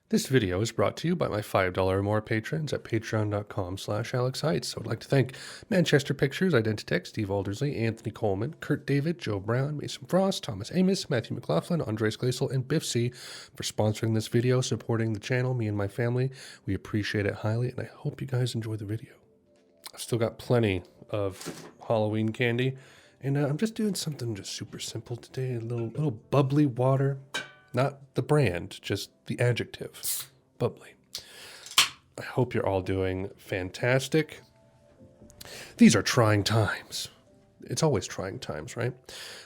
This video is brought to you by my $5 or more patrons at patreon.com/AlexHeitz. I would like to thank Manchester Pictures, Identitech, Steve Aldersley, Anthony Coleman, Kurt David, Joe Brown, Mason Frost, Thomas Amos, Matthew McLaughlin, Andres Glaisel, and Biff C for sponsoring this video, supporting the channel, me and my family. We appreciate it highly, and I hope you guys enjoy the video. I've still got plenty of Halloween candy, and I'm just doing something just super simple today. A little bubbly water. Not the brand, just the adjective. Bubbly. I hope you're all doing fantastic. These are trying times. It's always trying times, right?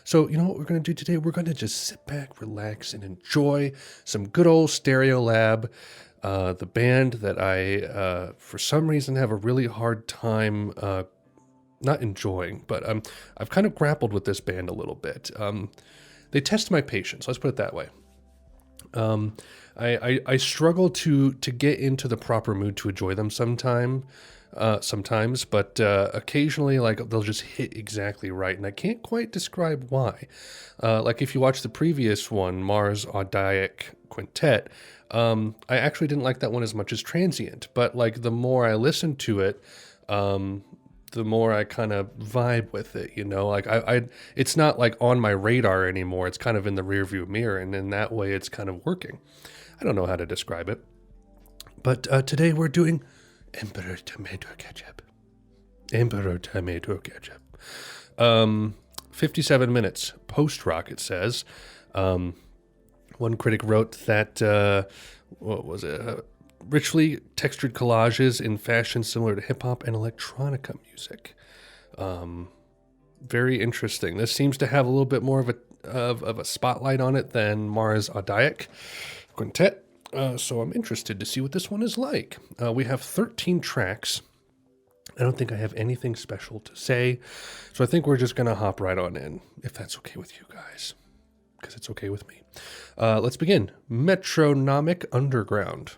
So, you know what we're going to do today? We're going to just sit back, relax, and enjoy some good old Stereolab, the band that I, for some reason, have a really hard time not enjoying. But I've kind of grappled with this band a little bit. They test my patience, let's put it that way. I struggle to get into the proper mood to enjoy them sometimes, but occasionally, like, they'll just hit exactly right, and I can't quite describe why. Like, if you watch the previous one, Mars Audiac Quintet, I actually didn't like that one as much as Transient, but, like, the more I listened to it, the more I kind of vibe with it, you know, like it's not like on my radar anymore. It's kind of in the rearview mirror, and in that way it's kind of working. I don't know how to describe it, but today we're doing Emperor Tomato Ketchup. Emperor Tomato Ketchup. 57 minutes post-rock, it says. One critic wrote that, what was it? Richly textured collages in fashion similar to hip-hop and electronica music. Very interesting. This seems to have a little bit more of a spotlight on it than Mars Audiac Quintet. So I'm interested to see what this one is like. We have 13 tracks. I don't think I have anything special to say, so I think we're just going to hop right on in, if that's okay with you guys, because it's okay with me. Let's begin. Metronomic Underground.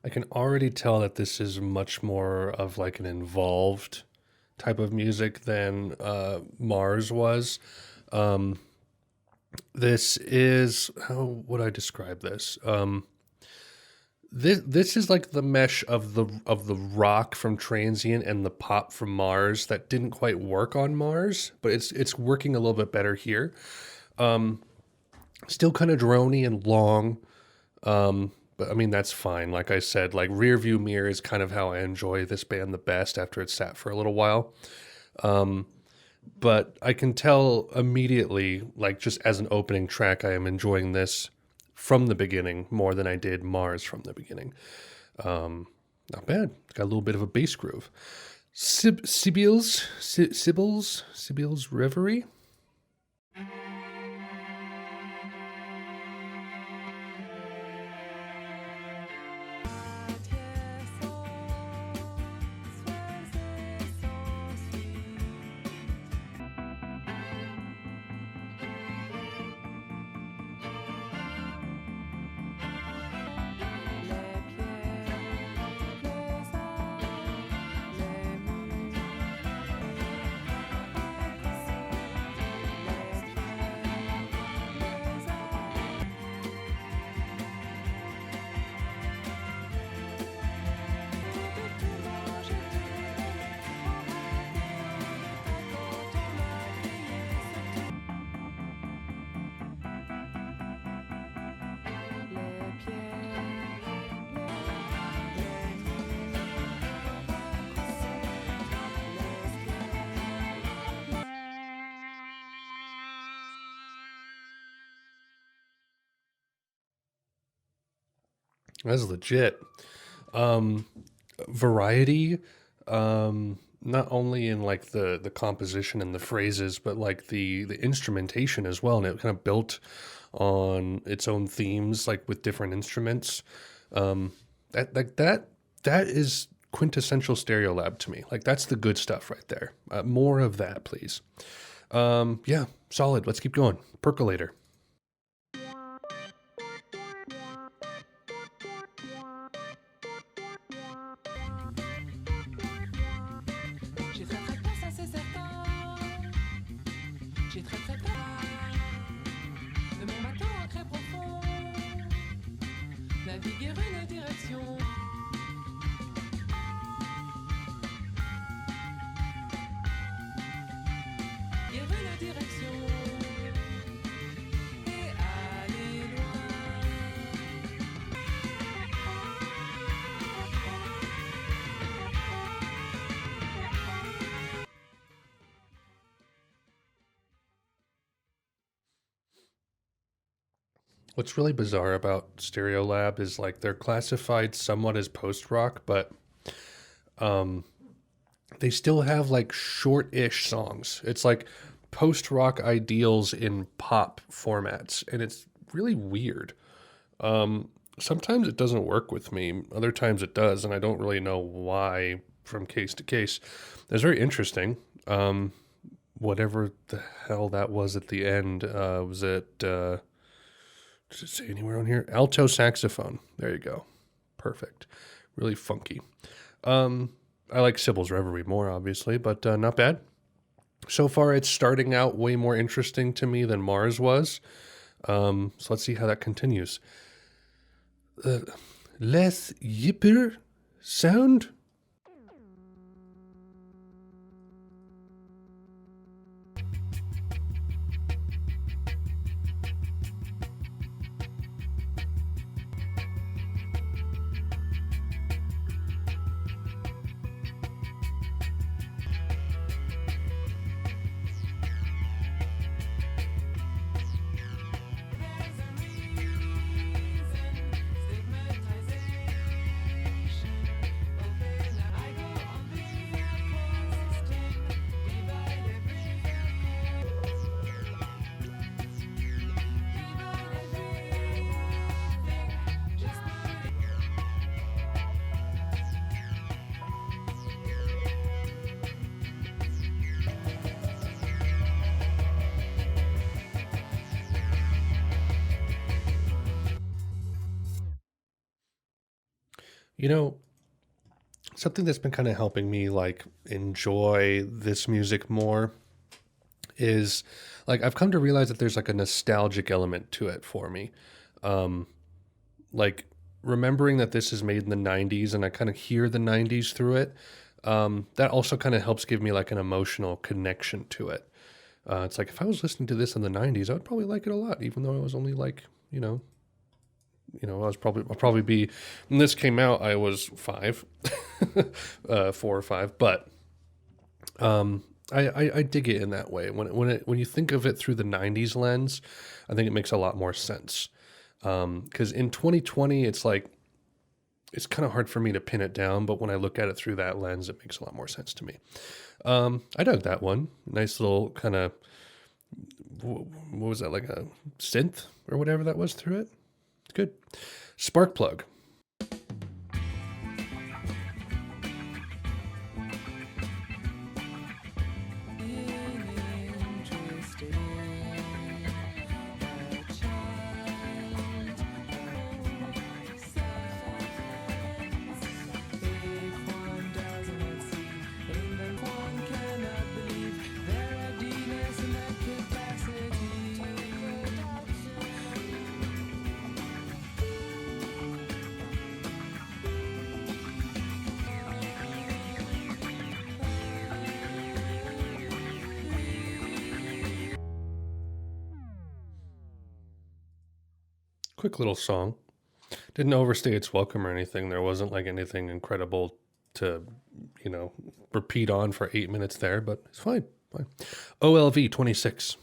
I can already tell that this is much more of like an involved type of music than Mars was. This is, how would I describe this? This is like the mesh of the rock from Transient and the pop from Mars that didn't quite work on Mars, but it's working a little bit better here. Still kind of droney and long. But I mean, that's fine. Like I said, like rearview mirror is kind of how I enjoy this band the best after it's sat for a little while. But I can tell immediately, like just as an opening track, I am enjoying this from the beginning more than I did Mars from the beginning. Not bad. It's got a little bit of a bass groove. Cybele's Reverie. That's legit. Variety, not only in like the composition and the phrases, but like the instrumentation as well. And it kind of built on its own themes, like with different instruments. That is quintessential Stereolab to me. Like that's the good stuff right there. More of that, please. Yeah, solid. Let's keep going. Percolator. J'ai très très peur, ça c'est certain. J'ai très très peur de mon bateau ancré profond. Naviguer une direction. Naviguer une direction. Et aller loin. What's really bizarre about Stereolab is like they're classified somewhat as post rock, but they still have like short-ish songs. It's like post-rock ideals in pop formats, and it's really weird. Sometimes it doesn't work with me. Other times it does, and I don't really know why from case to case. It's very interesting. Whatever the hell that was at the end, was it? Does it say anywhere on here? Alto saxophone. There you go. Perfect. Really funky. I like Cybele's Reverie more, obviously, but not bad. So far, it's starting out way more interesting to me than Mars was. So let's see how that continues. Les Yper-Sound? You know, something that's been kind of helping me like enjoy this music more is like I've come to realize that there's like a nostalgic element to it for me. Like remembering that this is made in the 90s and I kind of hear the 90s through it. That also kind of helps give me like an emotional connection to it. It's like if I was listening to this in the 90s, I would probably like it a lot, even though I was only like, I'll probably be when this came out, I was five, 4 or 5, but I dig it in that way. When you think of it through the 90s lens, I think it makes a lot more sense. Because in 2020, it's like it's kind of hard for me to pin it down, but when I look at it through that lens, it makes a lot more sense to me. I dug that one. Nice little kind of what was that, like a synth or whatever that was through it. It's good. Sparkplug. Quick little song. Didn't overstay its welcome or anything. There wasn't like anything incredible to, repeat on for 8 minutes there, but it's fine. Fine. OLV 26.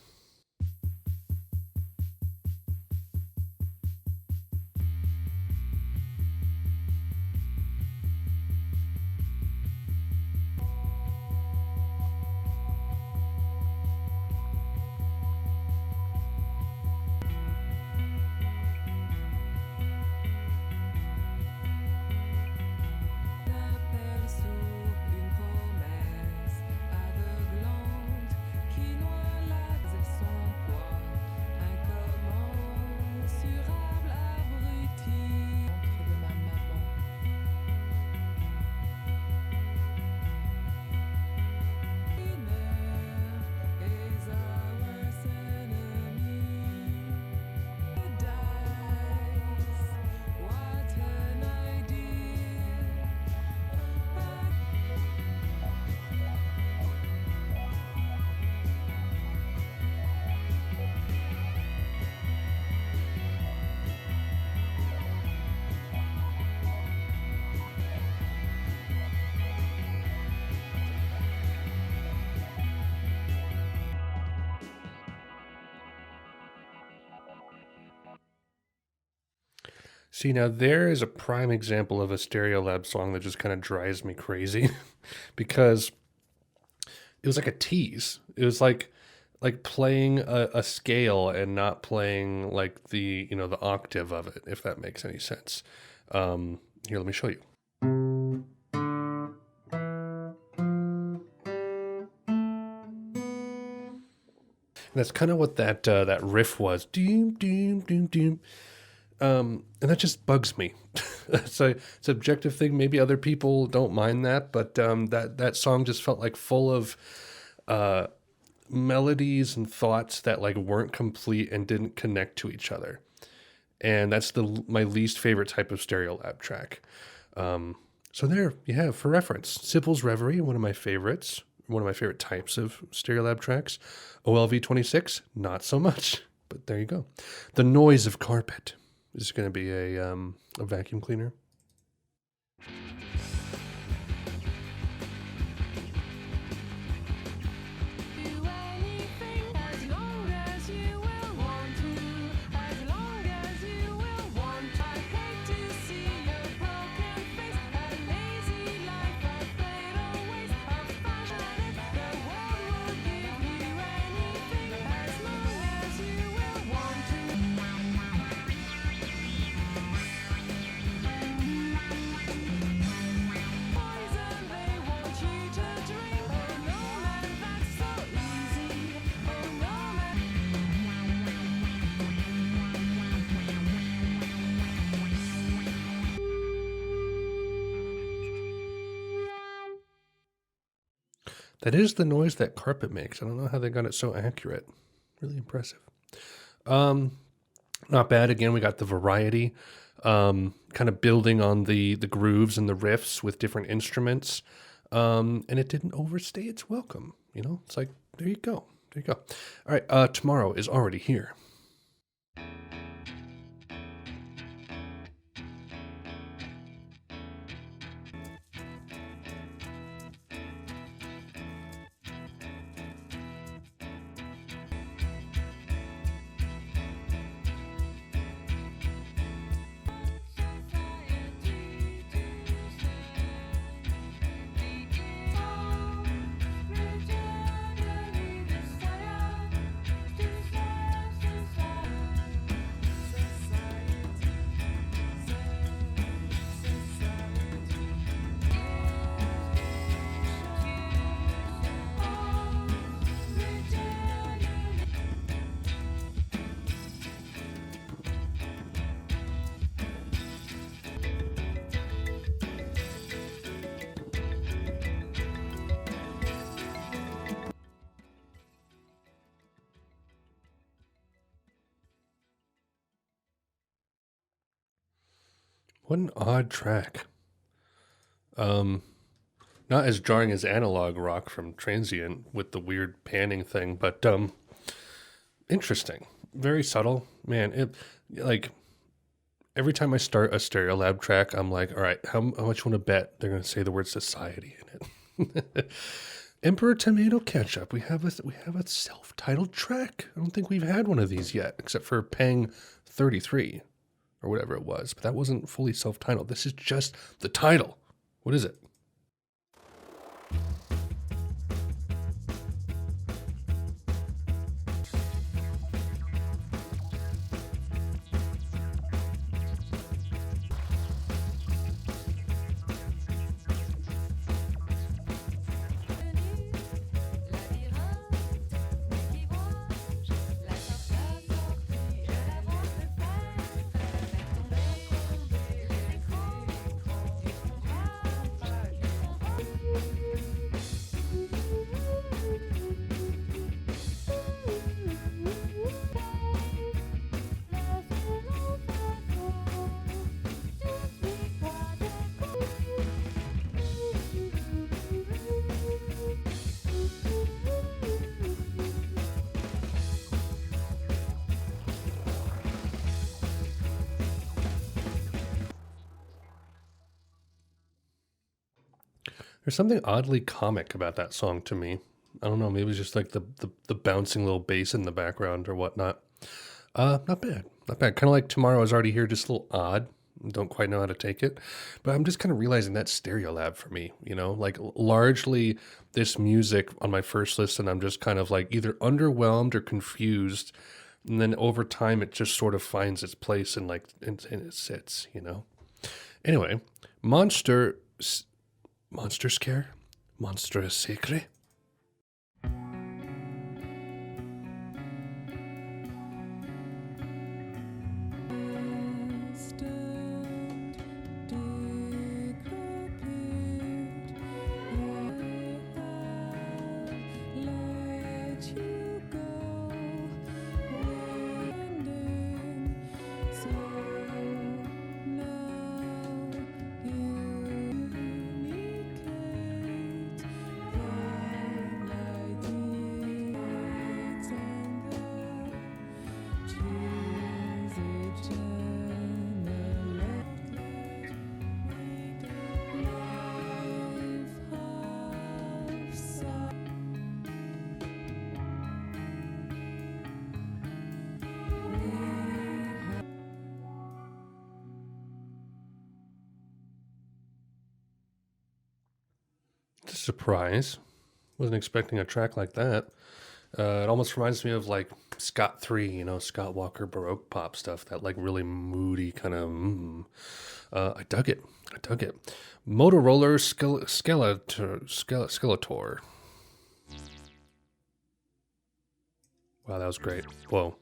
See, now there is a prime example of a Stereolab song that just kind of drives me crazy because it was like a tease. It was like playing a scale and not playing like the octave of it, if that makes any sense. Here, let me show you. And that's kind of what that riff was. Doom, doom, doom, doom. And that just bugs me. It's a subjective thing. Maybe other people don't mind that, but that song just felt like full of melodies and thoughts that like weren't complete and didn't connect to each other. And that's my least favorite type of Stereolab track. So there you have, for reference, Cybele's Reverie, one of my favorites, one of my favorite types of Stereolab tracks. OLV26, not so much, but there you go. The Noise of Carpet is going to be a vacuum cleaner. Do anything as long as you will want to, as long as you will want. I hate to see your broken face, a lazy life, a fatal waste of fashion. The world will give you anything as long as you will want to. Poison they want you to drink. Oh no man, that's so easy. Oh no man. That is the noise that carpet makes. I don't know how they got it so accurate. Really impressive. Not bad. Again, we got the variety, kind of building on the grooves and the riffs with different instruments, and it didn't overstay its welcome. It's like, there you go, there you go. All right, tomorrow is already here. What an odd track. Not as jarring as analog rock from Transient with the weird panning thing, but interesting. Very subtle. Man, it like every time I start a Stereolab track, I'm like, all right, how much you want to bet they're going to say the word society in it? Emperor Tomato Ketchup. We have a self-titled track. I don't think we've had one of these yet, except for Pang 33 or whatever it was. But that wasn't fully self-titled. This is just the title. What is it? There's something oddly comic about that song to me. I don't know, maybe it's just like the bouncing little bass in the background or whatnot. Not bad. Not bad. Kind of like Tomorrow Is Already Here, just a little odd, don't quite know how to take it. But I'm just kind of realizing that's Stereolab for me, like largely this music on my first listen, I'm just kind of like either underwhelmed or confused. And then over time, it just sort of finds its place and and it sits. Anyway, Monstre Scare? Monstre Sacre? Distant, decrepit, I have let you go, winding, so now you communicate, twilight delights and the choose a channel outlet, life half sigh. It's a surprise. Wasn't expecting a track like that. It almost reminds me of like Scott 3, Scott Walker Baroque pop stuff, that like really moody kind of. I dug it. Motoroller Scalator. Wow, that was great. Whoa.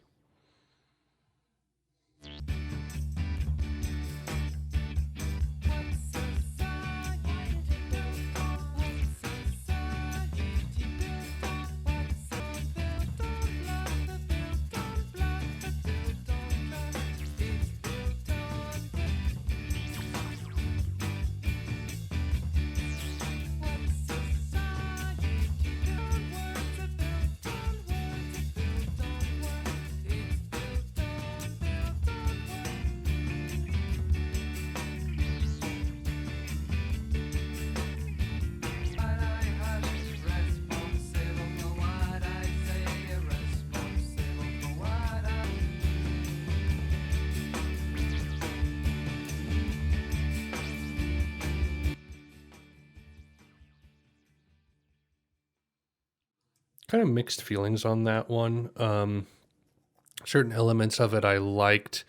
Kind of mixed feelings on that one. Certain elements of it I liked.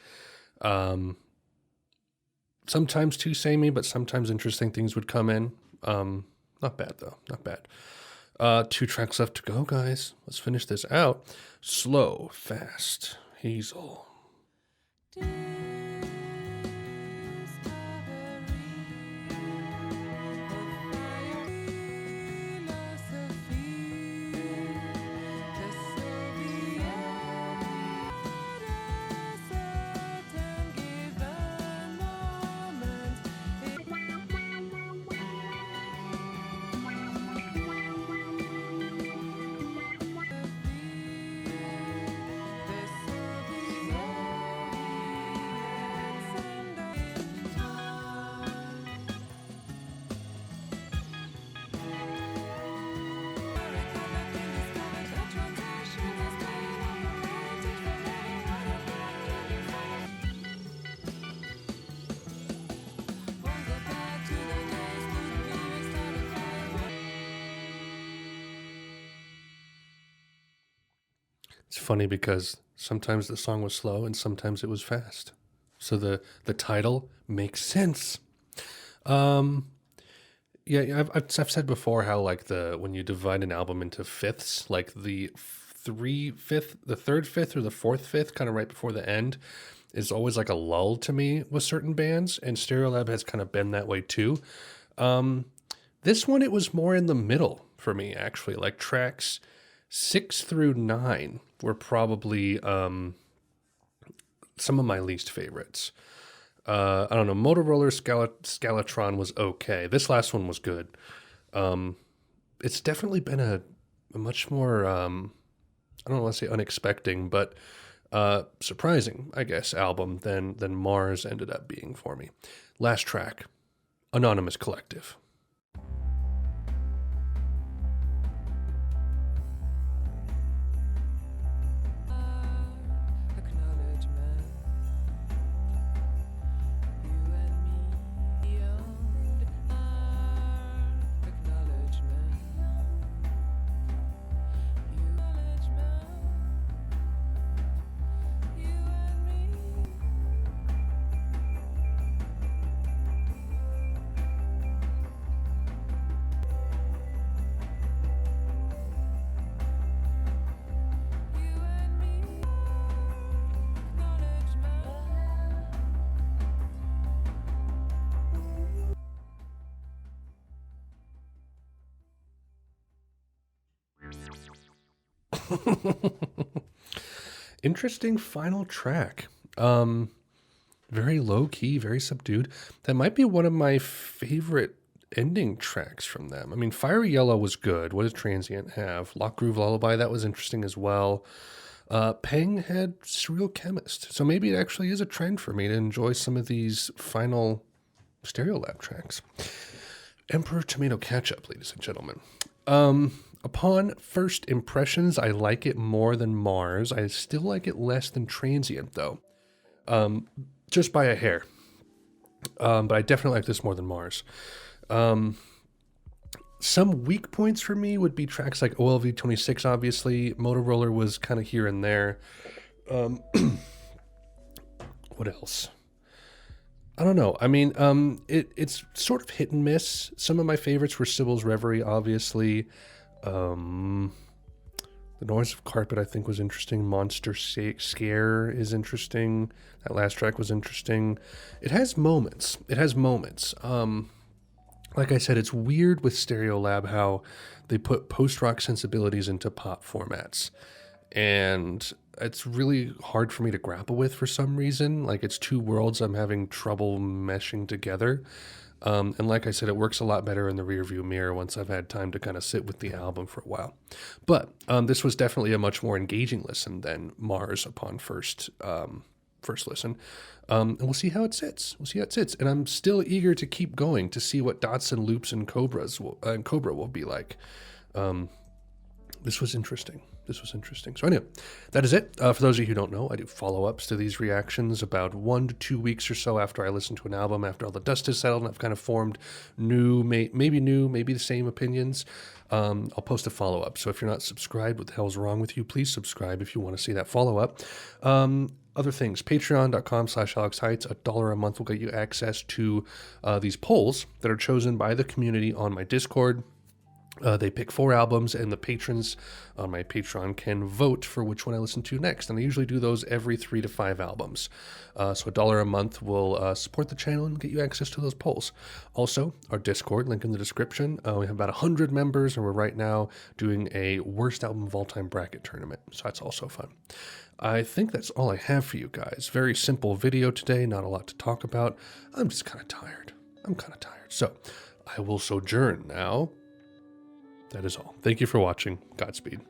Sometimes too samey, but sometimes interesting things would come in. Not bad though, not bad. 2 tracks left to go, guys. Let's finish this out. Slow, fast, Hazel. It's funny because sometimes the song was slow and sometimes it was fast. So the title makes sense. Yeah, I've said before how like when you divide an album into fifths, like the third fifth or the fourth fifth, kind of right before the end, is always like a lull to me with certain bands, and Stereolab has kind of been that way too. This one, it was more in the middle for me, actually. Like tracks 6 through 9 were probably some of my least favorites. I don't know. Motoroller Scalatron was okay. This last one was good. It's definitely been a much more, I don't want to say unexpected, but surprising, I guess, album than Mars ended up being for me. Last track, Anonymous Collective. Acknowledgement. You Interesting final track. Very low key, very subdued. That might be one of my favorite ending tracks from them. I mean, Fiery Yellow was good. What does Transient have? Lock Groove Lullaby, that was interesting as well. Peng had Surreal Chemist. So maybe it actually is a trend for me to enjoy some of these final Stereolab tracks. Emperor Tomato Ketchup, ladies and gentlemen. Upon first impressions, I like it more than Mars. I still like it less than Transient, though. Just by a hair. But I definitely like this more than Mars. Some weak points for me would be tracks like OLV 26, obviously. Motoroller was kind of here and there. What else? I don't know. I mean, it's sort of hit and miss. Some of my favorites were Cybele's Reverie, obviously. The Noise of Carpet, I think, was interesting. Monstre Sacre is interesting. That last track was interesting. It has moments. Like I said, it's weird with Stereolab how they put post-rock sensibilities into pop formats. And it's really hard for me to grapple with for some reason. Like, it's two worlds I'm having trouble meshing together. And like I said, it works a lot better in the rearview mirror once I've had time to kind of sit with the album for a while. But this was definitely a much more engaging listen than Mars upon first listen. And we'll see how it sits. And I'm still eager to keep going to see what Dots and Loops and Cobra will be like. This was interesting. So anyway, that is it. For those of you who don't know, I do follow-ups to these reactions about 1 to 2 weeks or so after I listen to an album, after all the dust has settled and I've kind of formed maybe the same opinions. I'll post a follow-up. So if you're not subscribed, what the hell is wrong with you? Please subscribe if you want to see that follow-up. Other things, patreon.com/AlexHeitz, $1 a month will get you access to these polls that are chosen by the community on my Discord. They pick 4 albums, and the patrons on my Patreon can vote for which one I listen to next. And I usually do those every 3 to 5 albums. So $1 a month will support the channel and get you access to those polls. Also, our Discord, link in the description. We have about 100 members, and we're right now doing a worst album of all time bracket tournament. So that's also fun. I think that's all I have for you guys. Very simple video today, not a lot to talk about. I'm just kind of tired. So I will sojourn now. That is all. Thank you for watching. Godspeed.